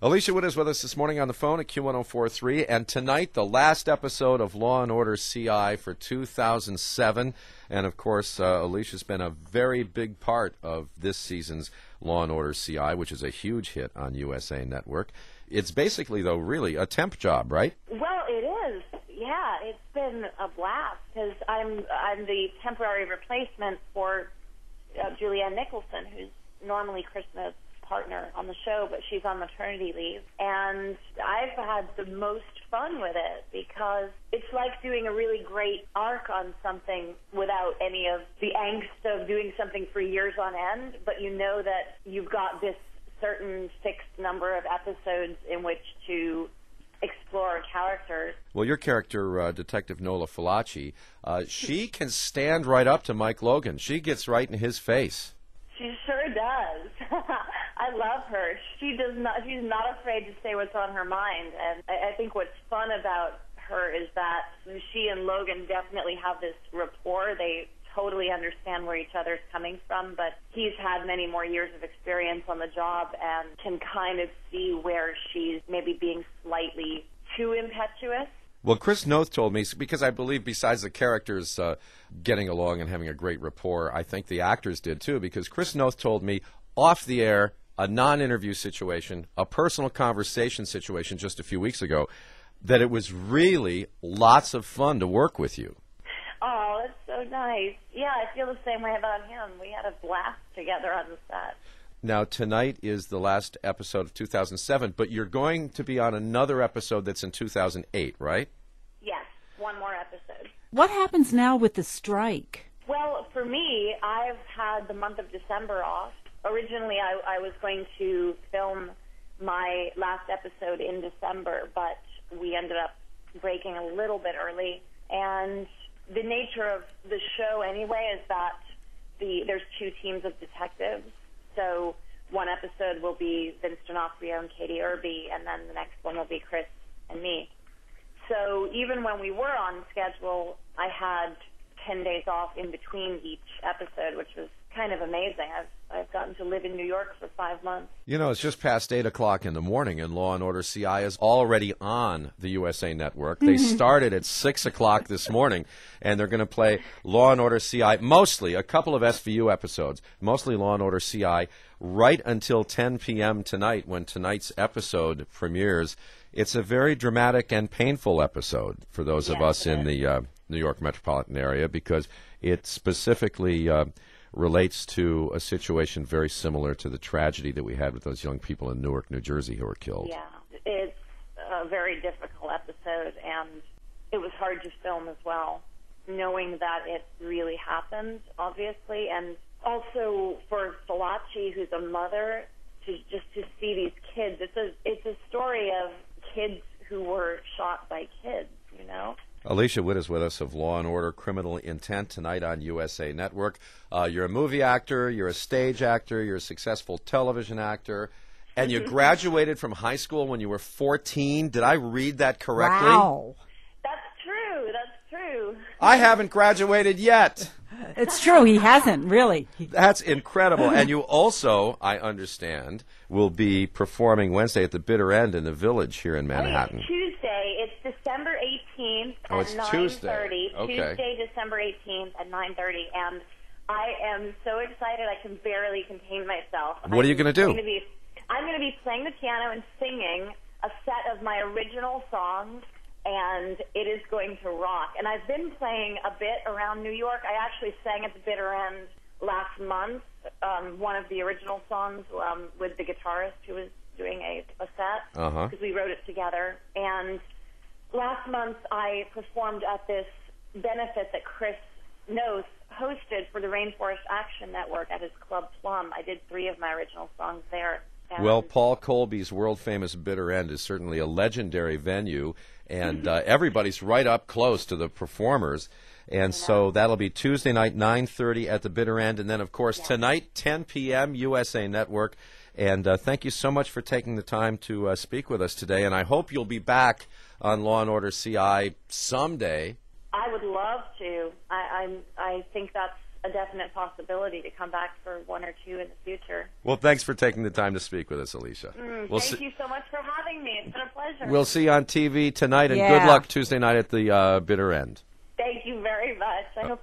Alicia Witt is with us this morning on the phone at Q1043, and tonight the last episode of Law and Order CI for 2007. And of course, Alicia's been a very big part of this season's Law and Order CI, which is a huge hit on USA Network. It's basically, though, really a temp job, right? Well, it is. Yeah, it's been a blast because I'm the temporary replacement for Julianne Nicholson, who's normally Krishna's partner on the show, but she's on maternity leave. And I've had the most fun with it because it's like doing a really great arc on something without any of the angst of doing something for years on end, but you know that you've got this certain fixed number of episodes in which to explore characters. Well, your character, Detective Nola Falaci, she can stand right up to Mike Logan. She gets right in his face. She sure does. I love her. She's not afraid to say what's on her mind. And I think what's fun about her is that she and Logan definitely have this rapport. They totally understand where each other's coming from, but he's had many more years of experience on the job and can kind of see where she's maybe being slightly too impetuous. Well, Chris Noth told me, because I believe besides the characters getting along and having a great rapport, I think the actors did too, because Chris Noth told me off the air, a non-interview situation, a personal conversation situation just a few weeks ago, that it was really lots of fun to work with you. Oh, that's so nice. Yeah, I feel the same way about him. We had a blast together on the set. Now, tonight is the last episode of 2007, but you're going to be on another episode that's in 2008, right? Yes, one more episode. What happens now with the strike? Well, for me, I've had the month of December off. Originally, I was going to film my last episode in December, but we ended up breaking a little bit early. And the nature of the show, anyway, is that there's two teams of detectives. So one episode will be Vince D'Onofrio and Katie Irby, and then the next one will be Chris and me. So even when we were on schedule, I had 10 days off in between each episode, which was kind of amazing. I've gotten to live in New York for 5 months. You know, it's just past 8 o'clock in the morning, and Law & Order CI is already on the USA Network. They started at 6 o'clock this morning, and they're going to play Law & Order CI, mostly a couple of SVU episodes, mostly Law & Order CI, right until 10 p.m. tonight when tonight's episode premieres. It's a very dramatic and painful episode for those of us in the New York metropolitan area because it specifically relates to a situation very similar to the tragedy that we had with those young people in Newark, New Jersey who were killed. Yeah, it's a very difficult episode, and it was hard to film as well, knowing that it really happened, obviously, and also for Falaci, who's a mother, to see these kids. It's a story of kids who were shot by kids, you know? Alicia Witt is with us of Law & Order Criminal Intent tonight on USA Network. You're a movie actor, you're a stage actor, you're a successful television actor, and you graduated from high school when you were 14. Did I read that correctly? Wow. That's true. I haven't graduated yet. It's true. He hasn't, really. That's incredible. And you also, I understand, will be performing Wednesday at the Bitter End in the Village here in Manhattan. Tuesday. It's December 18th at 9:30. Tuesday. Okay. Tuesday, December 18th at 9:30. And I am so excited I can barely contain myself. What are you going to do? I'm going to be playing the piano and singing a set of my original songs, and it is going to rock. And I've been playing a bit around New York. I actually sang at the Bitter End last month, one of the original songs with the guitarist who was doing a set, because we wrote it together. And last month I performed at this benefit that Chris Noth hosted for the Rainforest Action Network at his Club Plum. I did 3 of my original songs there. Well, Paul Colby's world-famous Bitter End is certainly a legendary venue, and everybody's right up close to the performers. And so that'll be Tuesday night, 9:30 at the Bitter End, and then, of course, tonight, 10 p.m., USA Network. And thank you so much for taking the time to speak with us today, and I hope you'll be back on Law & Order CI someday. I would love to. I think that's a definite possibility to come back for one or two in the future. Well, thanks for taking the time to speak with us, Alicia. Thank you so much for having me. It's been a pleasure. We'll see you on TV tonight, and Yeah. good luck Tuesday night at the bitter end. Thank you very much. I hope